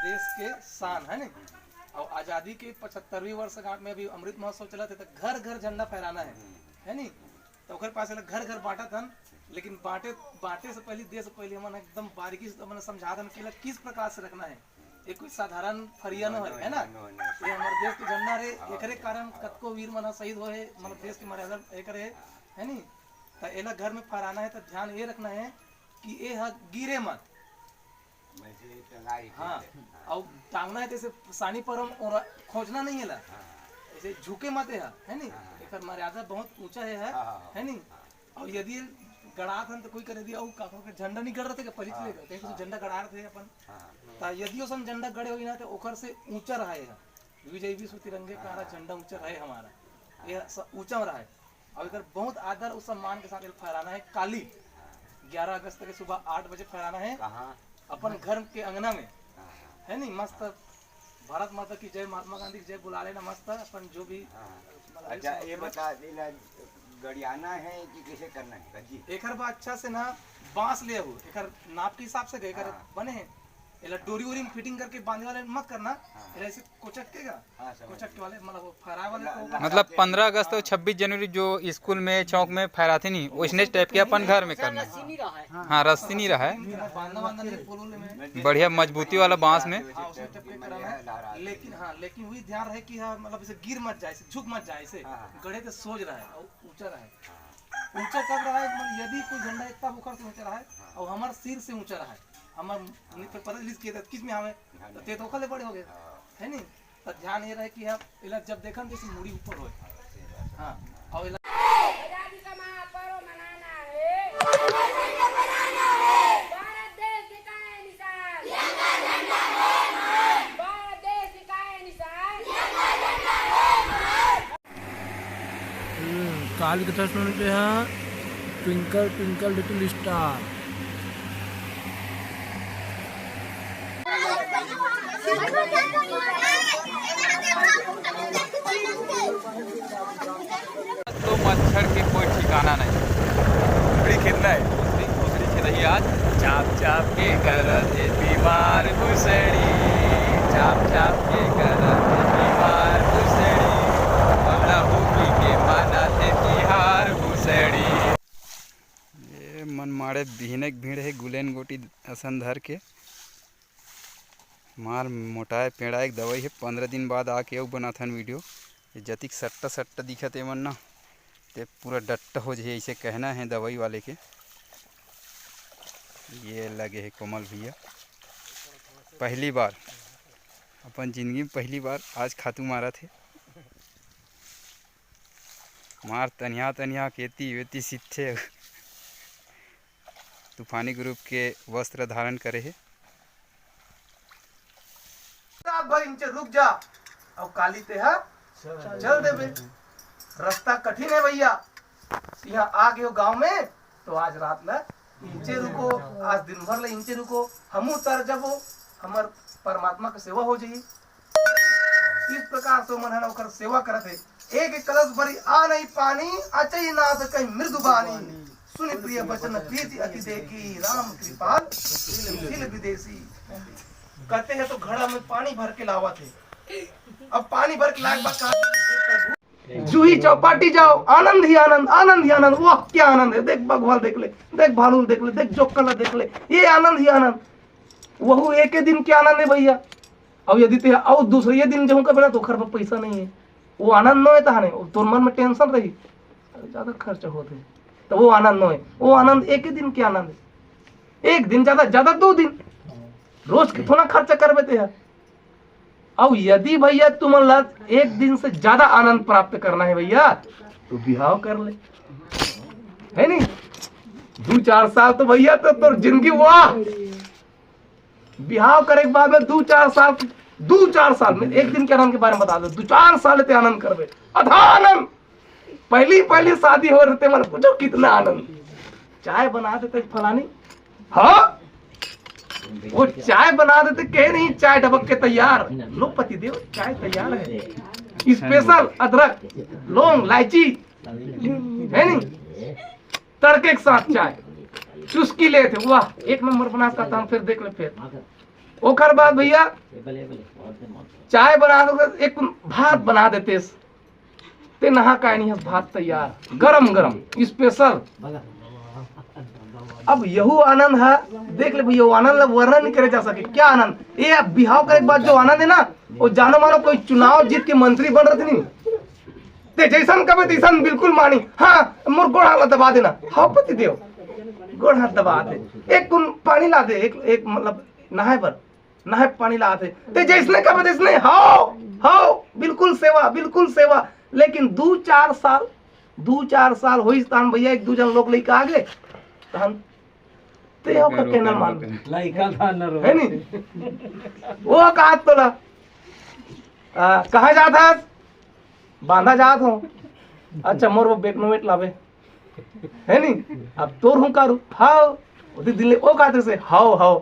देश के शान है नहीं। और आजादी के 75वीं वर्षगांठ में भी अमृत महोत्सव चला था, तो घर घर झंडा फहराना है नहीं। तो ओकर पास घर घर बांटा था, लेकिन बांटे से पहले देश पहले हमने एकदम बारीकी से मैंने समझा था कि किस प्रकार से रखना है। ये कोई साधारण फरिया न है ना, ये हमारे देश के झंडा रे, एकरे कारण कतको वीर मना शहीद होए, मतलब देश की मर्यादा एकरे है नहीं। तो एला घर में फहराना है तो ध्यान ये रखना है कि ये गिरे मत। हाँ, और टांगना है जैसे सानी पर और खोजना नहीं है, ऐसे झुके मत है नहीं। एक मर्यादा बहुत ऊंचा है नहीं। और यदि गड़ा था तो कोई करे दिया का झंडा नहीं गड़ रहे थे पलित ले झंडा गड़ा रहे थे अपन, तो यदि ओसन झंडा गड़े हुई ना तो ओकर से ऊंचा रहा है विजय विश्व तिरंगे का झंडा ऊंचा रहे हमारा, ये ऊंचा रहा है। और इधर बहुत आदर और सम्मान के साथ फहराना है। काली 11 अगस्त के सुबह 8 बजे फहराना है अपन घर के अंगना में है नहीं। मस्त भारत माता की जय, महात्मा गांधी की जय बुला लेना मस्त अपन जो भी। अच्छा ये बता देना गड़ियाना है कि कैसे करना है? एक अच्छा से ना बांस ले हो, एक नाप के हिसाब से गए बने हैं, डोरी वोरी में फिटिंग करके बांधने वाले मत करना, ऐसे कोचकेगा कोचक वाले मतलब फहरा वाले को। मतलब 15 अगस्त और 26 जनवरी जो स्कूल में चौक में फहराते नहीं वैसने टाइप के अपन घर में करना है। हाँ, रस्सी नहीं रहा है, बढ़िया मजबूती वाला बांस में। लेकिन हाँ, लेकिन वही ध्यान रहे कि हाँ मतलब इसे गिर मत जाए, झुक मत जाए, इसे गड़े तो सोच रहा है और ऊंचा रहा है। ऊंचा कब रहा है मतलब यदि कोई झंडा इतना बुखार से ऊंचा रहा है और हमारा सिर से ऊंचा रहा है, हमारे पता रिलीज किए थे किस में हमें तो ते तो बड़े हो गए है नहीं। तो ध्यान ये रहे कि आप इला जब देखन जैसे मुड़ी ऊपर हो। हाँ, और इला आजादी का महापर्व मनाना है, भारत देश का है निशान, तिरंगा झंडा है महान, भारत देश का है निशान, तिरंगा झंडा है महान। काल की तरफ सुनते हैं ट्विंकल ट्विंकल लिटिल स्टार। तो मच्छर के कोई ठिकाना नहीं, उखड़ी खेलना है, उखड़ी खेल रही आज। चाप चाप के करते बीमार घुसड़ी, चाप चाप के करते बीमार घुसड़ी, बंगला भूमि के माना थे तिहार घुसड़ी। ये मन मारे बिहने भीड़ है गुलेन गोटी असन धर के मार मोटाए पेड़ा एक दवाई है। 15 दिन बाद आके अउ बनाथन वीडियो। ये जतिक सट्टा सट्टा दिखत है मन ना ते पूरा डट्टा हो जाए ऐसे कहना है दवाई वाले के। ये लगे है कोमल भैया, पहली बार अपन जिंदगी में पहली बार आज खातू मारा थे। मार तनिया तनिया खेती वेती सीथे तूफानी ग्रुप के वस्त्र धारण करे है। इंच रुक जा और काली ते है चल देवे। रास्ता कठिन है भैया, यहाँ आ गए हो गांव में तो आज रात ला इंचे रुको, आज दिन भर ले इंचे रुको, हमू तर जब हो हमार परमात्मा की सेवा हो जाइए। इस प्रकार से मन है कर सेवा करते। एक कलश भरी आ नहीं पानी, अचई नाथ कहीं मृदु बानी, सुनि प्रिय वचन प्रीति अति देखी, राम कृपाल दिल विदेशी। कहते हैं तो घड़ा में पानी भर के लावा थे, अब पानी भर के लाए बाद जूही चौपाटी जाओ, आनंद ही आनंद, आनंद ही आनंद। वाह क्या आनंद है, देख बगवाल देख ले, देख भालू देख ले, देख जोकला देख ले, ये आनंद ही आनंद। वह एक ही दिन क्या आनंद है भैया। अब यदि ते और दूसरे दिन जब का बना तो घर पर पैसा नहीं है, वो आनंद न है तहाने, तोर मन में टेंशन रही ज्यादा खर्च होते तो वो आनंद न है। वो आनंद एक ही दिन के आनंद है, एक दिन ज्यादा ज्यादा 2 दिन, रोज कितना खर्चा कर बेते हैं। अब यदि भैया तुम एक दिन से ज्यादा आनंद प्राप्त करना है भैया तो बिहाव कर ले, है नहीं। 2-4 साल तो भैया तो जिंदगी वाह, बिहाव करे के बाद में 2-4 साल में एक दिन के आनंद के बारे में बता दो। 2-4 साल ते आनंद करबे, अधा आनंद। पहली शादी हो रहते मन पूछो कितना आनंद। चाय बना देते फलानी, हाँ वो चाय बना देते, कह नहीं चाय ढबक के तैयार, लो पति देव चाय तैयार है, स्पेशल अदरक लौंग इलायची है नहीं, तड़के के साथ चाय चुस्की ले थे, वाह एक नंबर बना का था। फिर देख ले फिर ओकर बाद भैया चाय बना दो, एक भात बना देते ते नहा का नहीं भात तैयार गरम गरम स्पेशल। अब यहू आनंद है, देख ले भैया, आनंद वर्णन नहीं करे जा सके। क्या आनंद, ये बिहाव का एक बात जो आनंद है ना, वो जानो मानो कोई चुनाव जीत के मंत्री बन रहे थे नहीं, ते जैसन कभी तैसन बिल्कुल मानी। हाँ मोर गोड़ हाथ दबा देना, हाँ पति देव गोड़ हाथ दबा दे, एक कुन पानी ला दे, एक मतलब नहाए पर नहाए पानी ला दे, ते जैसने कभी तैसने हाओ बिल्कुल सेवा। लेकिन 2-4 साल हुई तान भैया, एक दू जन लोग लेके आ गए तहन ते हो करके ना मान है नहीं वो कहा तोला कहा जात है, बांधा जात हो। अच्छा मोर वो बेटनोवेट लावे है नहीं, अब तोर हूँ कारू हाओ उदी दिल्ली ओ कहते से हाओ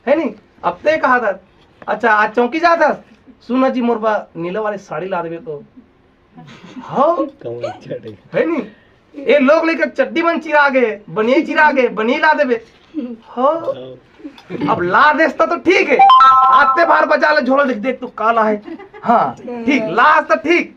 है नहीं। अब ते कहा था अच्छा आज चौकी जाता सुना जी मोर बा नीला वाली साड़ी ला देवे तो हाँ है नहीं। ये लोग लेकर चड्डी बन चिरा गए, बनिए ला देवे हाँ। अब ला देता तो ठीक है, आते बाहर बजा ले झोला देख तो काला है हाँ ठीक, लास्ट तो ठीक।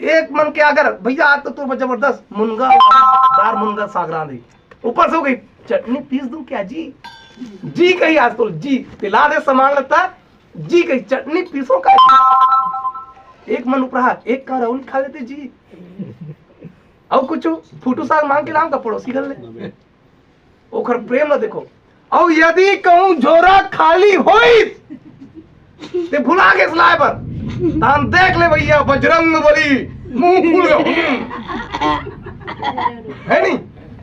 एक मन के अगर भैया आज तो जबरदस्त मुनगा दार मुनगा सागरा दी, ऊपर से हो गई चटनी पीस दूं क्या जी कही आज तो जी ला दे सामान लगता जी कही चटनी पीसो का एक मन ऊपर एक का राउंड खा लेते जी। अब कुछ फूटू साग मांग के लाऊं का पड़ोसी घर ले ओखर प्रेम न देखो। और यदि कहूं झोरा खाली होई ते भुला के सलाय पर तान देख ले भैया बजरंग बली मुंह है नहीं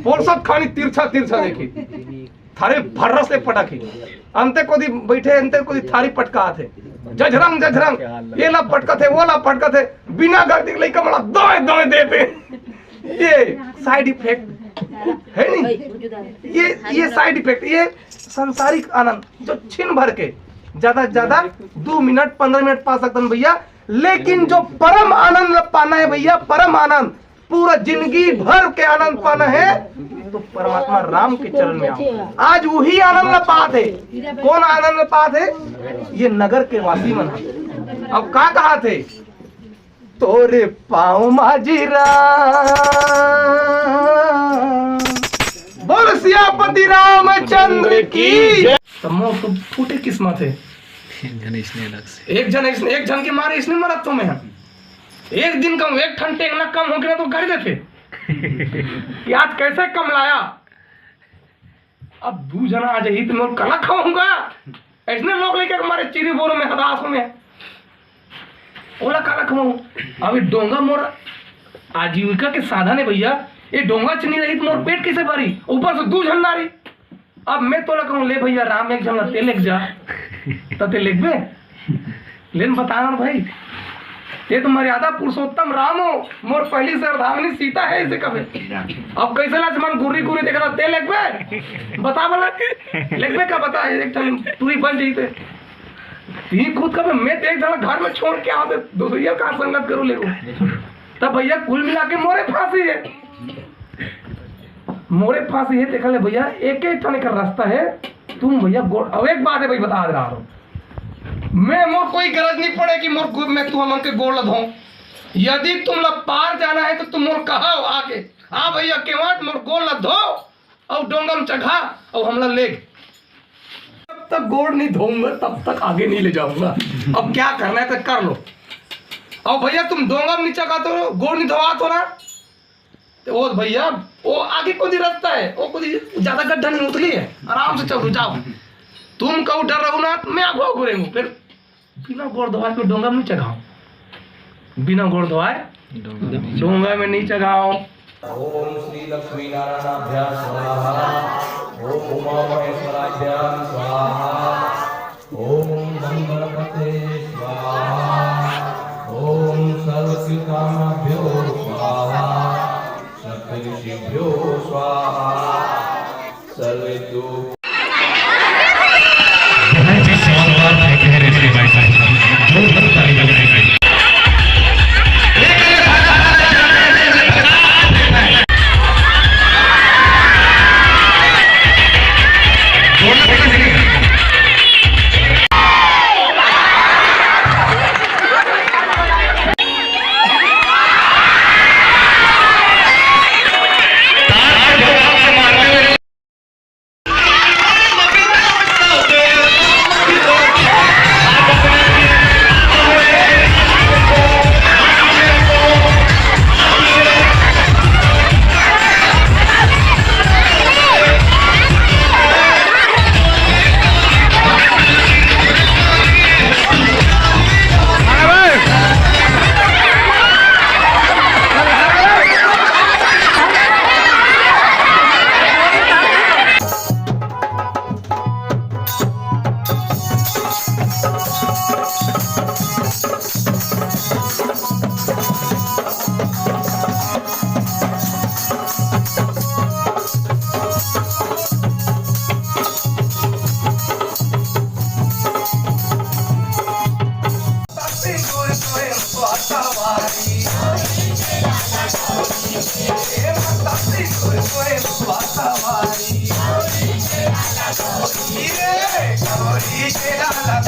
पोल सब खानी तिरछा देखी थारे भर्रा से पटाखी अंते को दी बैठे अंते को दी थारी पटका थे जझरंग ये ला पटका थे वो ला पटका थे बिना गलती के लेकर मला दोए देते। ये साइड इफेक्ट है नहीं, ये साइड इफेक्ट, ये सांसारिक आनंद जो छिन भर के ज्यादा 2 मिनट 15 मिनट पा सकते हैं भैया, लेकिन जो परम आनंद पाना है भैया, परम आनंद पूरा जिंदगी भर के आनंद पाना है तो परमात्मा राम के चरण में आओ। आज वही आनंद पात है। कौन आनंद पात है? ये नगर के वासी मन। अब क्या कहा थे तोरे पाँव माझी राम बोल सियापति रामचंद्र की। तो मोर तो फूटे किस्मत है, एक जन के मारे इसने मरा तो मैं एक दिन कम एक ठन टेकना कम हो गया तो कर देते कि आज कैसे कम लाया। अब 2 जना आ जाए तो मैं कला खाऊंगा, ऐसे लोग लेकर हमारे चिरी बोरो में हदास में ओला काला खाऊं। अभी डोंगा मोर आजीविका के साधन है भैया, ये डोंगा चनी रही तो मोर पेट कैसे भरी, ऊपर से 2 झन नारी। अब मैं तो कहूँ ले भैया राम एक झन ते लेक जा ते लेकबे लेन बताना भाई ये तो मर्यादा पुरुषोत्तम राम हो, मोर पहली श्रद्धांगिनी सीता है इसे कभी। अब कैसे लक्ष्मण गुरी देखा ते लेकबे बता बोला लेकबे का बता एक टाइम तू ही बन जाते ती खुद कभी मैं एक जगह घर में छोड़ के आते दूसरी का संगत करूं ले तब भैया कुल मिला के मोरे फांसी है देखा ले भैया एक ठाने का रास्ता है तुम भैया। अब एक बात है भाई बता रहा हूँ मैं, मोर कोई गरज नहीं पड़े कि मोर मैं तुम के गोड़ लधो। यदि तुम लोग पार जाना है तो तुम मोर कहा आके हाँ भैया केवट मोर गोड़ लधो और डोंगम चढ़ा और हमला ले तब तक गोड़ नहीं धोऊंगा तब तक आगे नहीं ले जाऊंगा। अब क्या करना है तो कर लो। और भैया तुम डोंगम नहीं चढ़ा तो गोड़ नहीं धोआ तो ना तो वो भैया वो आगे को रास्ता है वो को ज्यादा गड्ढा नहीं उतली है, आराम से चलो जाओ। तुम कहो डर रहो ना मैं आपको घूरेंगे फिर बिना गोड़ धोए में डोंगा में नहीं चढ़ाओ, बिना गोड़ धोए डोंगा में नहीं चढ़ाओ। ओम श्री लक्ष्मी नारायणाभ्यां स्वाहा, ओम उमा महेश्वराभ्यां स्वाहा, ओम गणपते स्वाहा, ओम सर्वसिद्धानाभ्यो स्वाहा, सप्तऋषिभ्यो स्वाहा, सर्वेभ्यो ए माता त्रिपुर कोई बाता वाली गौरी के लाला